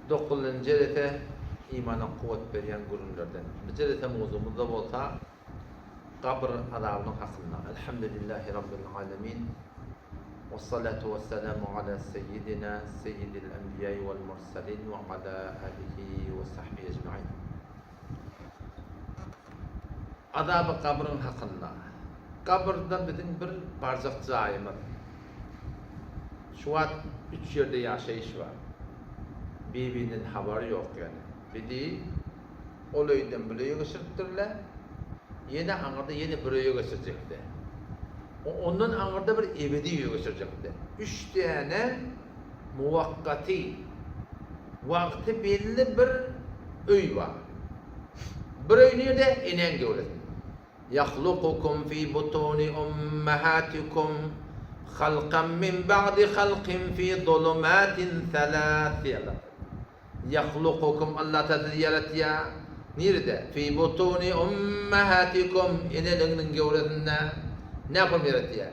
9. cerete imana kuvvet veren gururlardan. Bu cerete mevzumuzda bolsa kabr azabının hakkında. Elhamdülillahi Rabbil alemin. والصلاة والسلام على سيدنا سيد الأنبياء والمرسلين وعلى آله وصحبه أجمعين. Azab-ı kabrın hakkında. Kabrda bizim bir barzak zayımız. Şu an 3 yerde yaşayış var. Birbirinin haberi yok yani. Biri olaydan buraya geçirttirler. Yine anında yeni buraya geçirecekler. Ondan anında bir ebedi geçirecekler. 3 tane muvakkati, vakti belli bir öy var. Bir öy nerede? İnen görür. يَخْلُقُكُمْ فِي بُطُونِ أُمَّهَاتِكُمْ خَلْقًا مِنْ بَعْدِ خَلْقٍ فِي ظُلُمَاتٍ ثَلَاثٍ يَخْلُقُكُمْ Allah Teala yaratıyor. Nerede? فِي بُطُونِ أُمَّهَاتِكُمْ İnelinin gövresinde ne yapıp yaratıyor?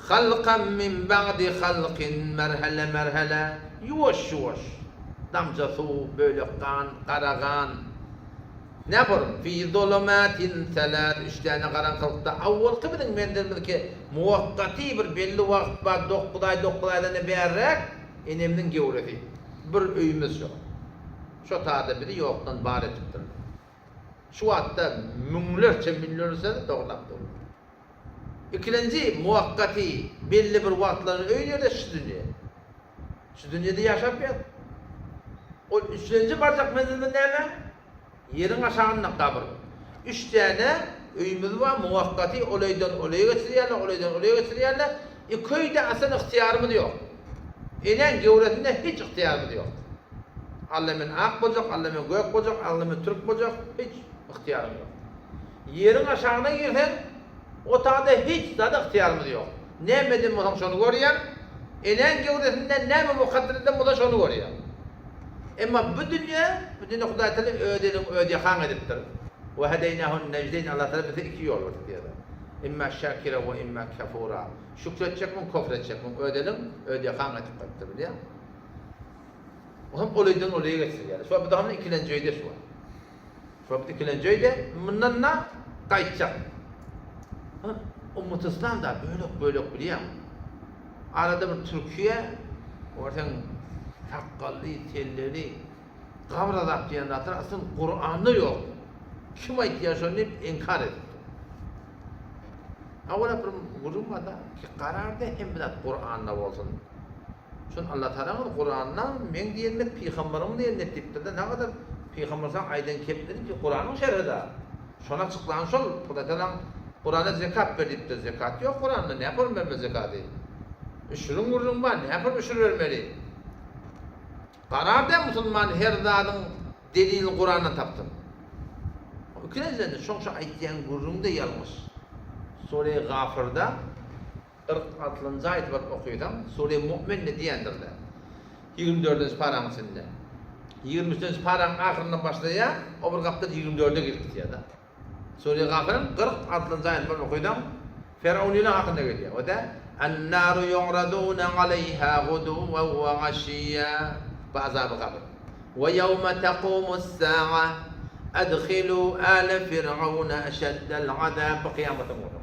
خَلْقًا مِنْ بَعْدِ خَلْقٍ merhele merhele yuvaş yuvaş damca su böyle kan, karagan ne yaparım? Fi zulumatin salat 3 tane karanlıkta avval kıbının menden ki muvakkati bir belli vakt var dokudaydan berek enemnin gevresi bir öyümüz yok. Şu taada biri yoktan bar etiptir. Şu hatta milyonlarca milyonlarca doğrulaptır. İkinci muvakkati belli bir vaktların öyle de şu dünya. Şu dünyada yaşapıyor. O üçüncü barzak menzilinde ne? Yerin aşağında kabr. 3 tane öyümüz var muvakkati olaydan olaya geçiriyorlar, olaydan olaya geçiriyorlar. Köyde asıl ihtiyarımız yok. İnen gevresinde hiç ihtiyarımız yok. Allah'ın ak olacak, Allah'ın gök olacak, Allah'ın Türk olacak, hiç ihtiyarım yok. Yerin aşağına girsen, o tağda hiç zaten ihtiyarımız yok. Ne medim olsam şunu görüyor, inen gevresinde ne mi mukaddereden bu da şunu görüyor. Ama bu dünya Huday Teala ödeye han ediptir. Ve hedeynahun necdeyn Allah Teala bize 2 yol verdi diyor. İmma şakira ve imma kafura. Şükredecek mi, küfredecek mi? Ödeye han ediptir biliyor. O hem olaydan olaya geçsin yani. Şu an bu da ikinci öyde şu an. Şu an ikinci öyde bundan ne kayıtacak. Ummet İslam da böyle biliyor. Arada bir Türkiye ortadan takkallı, telleri, kabr azap diyenler aslında Kur'an'ı yok. Kim ihtiyaçlarını inkar etti. Avvala bir gurum var da ki kararda hem de Kur'an'da olsun. Çünkü Allah Teala'nın Kur'an'dan men diyenler peygamberim diyenler tipte de ne kadar peygamberden aydan kepleri ki Kur'an'ın şerhida. Şuna açıklanan şol, Allah Teala Kur'an'a zekat verip de zekat yok Kur'an'da ne yaparım ben zekatı? Şunun gurum var ne yaparım şunu vermeli? Kararda Müslüman her zadın delil Kur'an'dan taptım. Ükünezlerinde çok ayetleyen gururumda yalmış. Sure-i Gafir'da 46. ayet var okuyudan. Sure-i Mu'min ne diyendir de. 24. paranın içinde. 23. paranın ahirinden başlaya, o bir kapta 24'e girdik ya da. Sure-i Gafir'in 46. ayet var okuyudan. Firavun'un hakkında geliyor. O da اَنَّارُ يُعْرَضُونَ عَلَيْهَا غُدُوًّا وَعَشِيًّا بعذاب قبر ويوم تقوم الساعة أدخلوا آل فرعون أشد العذاب قيامة مولا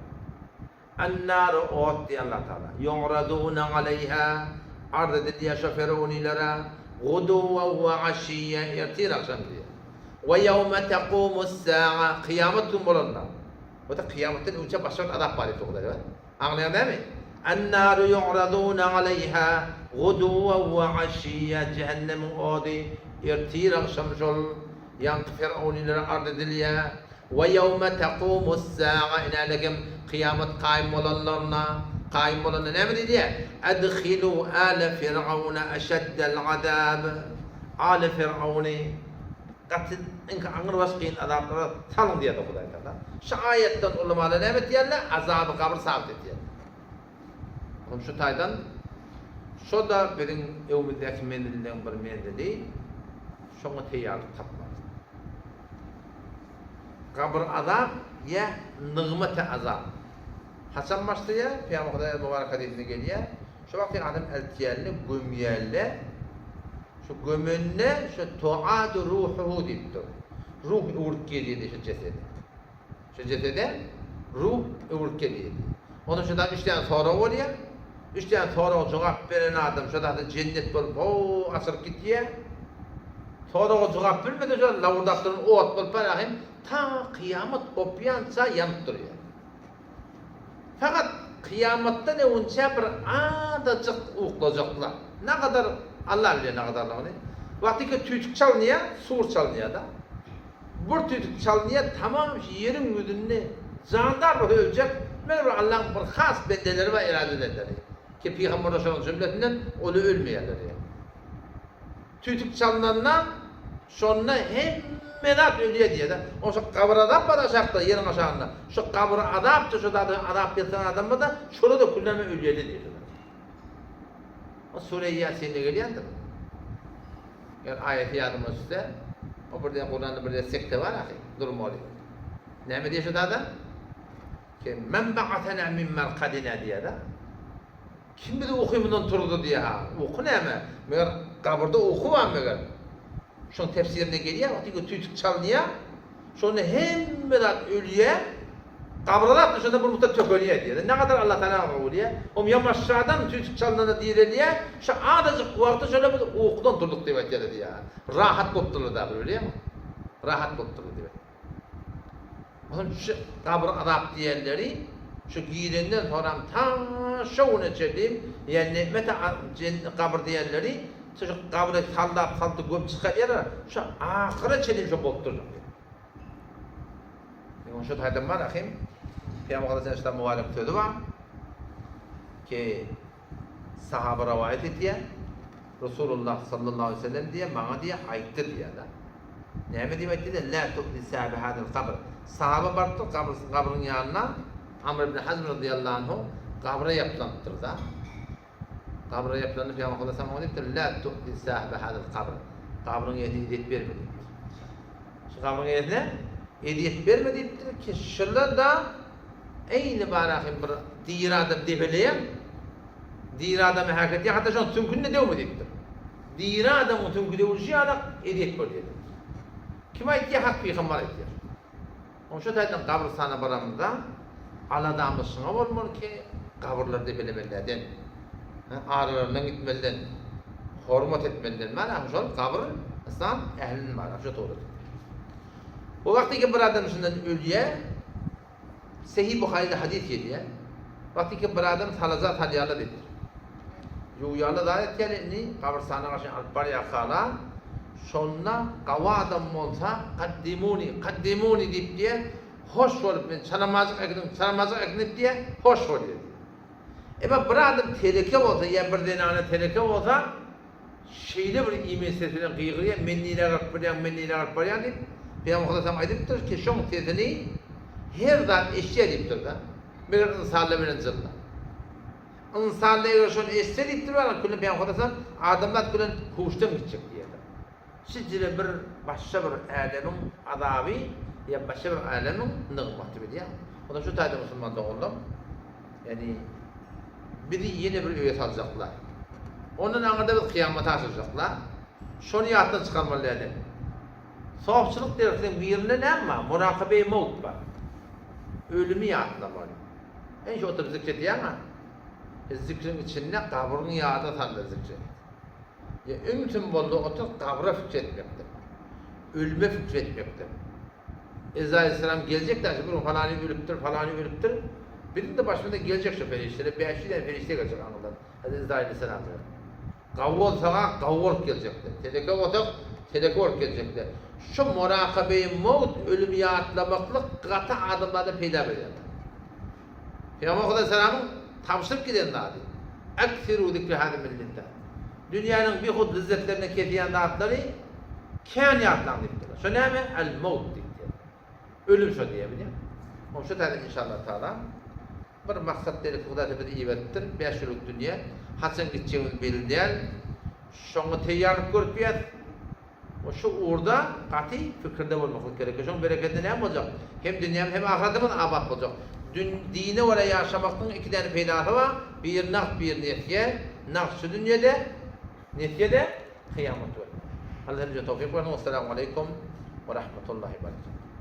النار أوتي الله تعالى يعرضون عليها عرض الدياشة فرعون لرا غدوا وعشيا يرتيرا شمدية ويوم تقوم الساعة قيامة مولا وده قيامة الأوجه بشر أذاب باري فوق أغنى دامي النار يعرضون عليها غدوا وعشيا جهنم أودي يرتيرا شمشل ينقفر أولي الأرض دليا ويوم تقوم الساعة إن لكم قيامة قائم ولنا قائم ولنا نعمل دي أدخلوا آل فرعون أشد العذاب آل فرعون قتل إنك أمر وسقين عذاب تلون دي تقول هذا شاية علماء نعمت يلا عذاب قبر ثابت يلا şu taydan şu da benim evimizdeki mendilden bir mendili şunu teyarlık tapmadı. Kabr azap ya nığmet azap. Hasan başlıyor, Peygamber mübarek hadisine geliyor. Şu vaktin adam eltiyerli, gümyerli şu gömünne şu tuadu ruhuhu diptir. Ruh uğurk geliydi şu cesede. Şu cesede ruh uğurk geliydi. Onu şuradan 3 tane sonra oluyor. 3 tane sonra cevap veren adam şurada cennet bulup o asır gidiyor. Sonra cevap vermedi şurada lavurdakların o at bulup rahim ta kıyamet kopyansa yanıp duruyor. Fakat kıyamette ne önce bir adacık uğulacaklar. Ne kadar Allah bilir ne kadar onu. Vakti ki tüytük çalınıyor, sur çalınıyor da. Bu tüytük çalınıyor tamam yerin yüzünde canlar var ölecek. Böyle Allah'ın bir has bendeleri ve iradeleri. Ki Peygamber Resulü'nün cümletinden onu ölmeyenler yani. Tüytük çalınandan sonra hemen ölüyor diye de. O şu kabra adam var aşağıda yerin aşağında. Şu kabra adaptı şu da adap yatan adam da şurada da kullanma ölüyor diye. O Sure-i Yasin'de geliyordur. Yani ayet-i yadımız size. O burada Kur'an'da bir sekte var ahi. Durum oluyor. Ne mi diye şu da? Ki men ba'atena min merkadina diye de. Kim bizi okuyumundan turdu diye ha. Oku ne mi? Meğer kaburda oku var meğer. Şunun tefsirine geliyor. Vakti tüytük çalınıyor. Sonra hemen ölüye kabralar dışında bu muhtemelen tökölüye diye. Ne kadar Allah Teala oluyor. O yamaçlardan tüytük çalınana diye şu adacık vakti şöyle bir okudan durduk diye diye. Rahat bulutturdu da böyle mi? Rahat bulutturdu diye. Onun şu kabr adap diyenleri şu giyilenden sonra ta şovuna çelim yani meta kabr diyenleri şu kabrı saldı göm çıkıyor şu ahire çelim şu bulutturdu. Yani şu haydan var ahim Peygamber Aleyhisselam mübarek sözü var ki sahabe rivayet ediyor Resulullah sallallahu aleyhi ve sellem diye bana diye ayıttı diye da. Ne diye ayıttı? La tu'ti sahibi hadil kabr. Sahabe baktı kabrın yanına Amr ibn Hazm radıyallahu anhu kabre yapılandır da. Kabre yapılanır Peygamber Aleyhisselam diyor la tu'ti sahibi hadil kabr. Kabrın yerine hediyet vermedi. Şu kabrın yerine hediyet vermedi ki şurada da aynı barakın bir diğer adam debeleyen diğer adamı hareket ya hatta şu an tüm günde devam ediyor. Diğer adamın tüm günde uçuyor da hediyet veriyor. Kim ayet ya hak peygamber ayet. Onun şu taydan kabristana baramızda aladamızsın olmur ki kabrlarda bilemelerden ağrılarından gitmelinden hürmet etmelinden mana şu kabr İslam ehlinin var şu doğru. O vakti ki bir adam şundan ölüye Sahih Buhari'de hadis geliyor. Vakti ki bir adam salazat hadiyalı dedi. Yuyalı da ayet gelini kabristana karşı alpar yakala sonra kavadam olsa kaddimuni deyip diye hoş olup ben sanamazlık eknip diye hoş oluyor. Ama bir adam teleke olsa ya bir denane teleke olsa şeyde bir imen sesiyle kıyıklıya menniyle kalkparyan deyip Peygamber Aleyhisselam aydıptır ki şun sesini her zaman eşya deyiptir da bir insanla bir zırla. İnsanla şun eşya deyiptir var külün Peygamber Aleyhisselam adamlar külün huştan gidecek diye. Sizce bir başka bir alemin azabı ya başka bir alemin nıgmatı biliyor. O da şu tayda Müslüman'da oldum. Yani biri yeni bir üye alacaklar. Onun anında bir kıyamata açacaklar. Şunu yattan çıkarmalarını. Soğukçuluk dersin birine ne ama? Murakabe-i mevt var. Ölümü yatına var. En şu oturup zikrediyor ama zikrin içinde kabrın yağda tanrı zikret. Ya ümtün bollu otur kabra fikretmektir. Ölüme fikretmektir. Ezra Aleyhisselam gelecek de bu falanı ölüptür. Birinin de başında gelecek şu feriştere, 5 tane ferişte gelecek anıdan. Hadi Ezra Aleyhisselam diyor. Kavval sana kavval gelecektir. Teleke otak, teleke gelecektir. Şu murakabe-i mevt ölümü atlamaklık katı adımlarda peyda veriyor. Peygamber Aleyhisselam'ın tavsıp giden daha değil. Ekfiru zikri hâdim millete. Dünyanın bir hud lezzetlerine kediyen dağıtları kâniyatlan diktiler. Şu ne mi? El-mevt diktiler. Ölüm şu diyebiliyor. Onun şu tarzı inşallah Teala bir maksatları fıkdatı bir ivettir. 5 yıllık dünya. Hasan gideceğimiz belli değil. Şunu teyyarlık görüp yet. O şu uğurda katı fikirde olmak gerekiyor. Şunun bereketi ne olacak? Hem dünyam hem ahiretimiz abat olacak. Dine oraya yaşamaktan 2 tane peydahı var. Bir nafs bir nefye. Nafs şu dünyada, nefyede kıyamet var. Allah bize tevfik versin. Esselamu aleyküm ve rahmetullahi ve berekatuhu.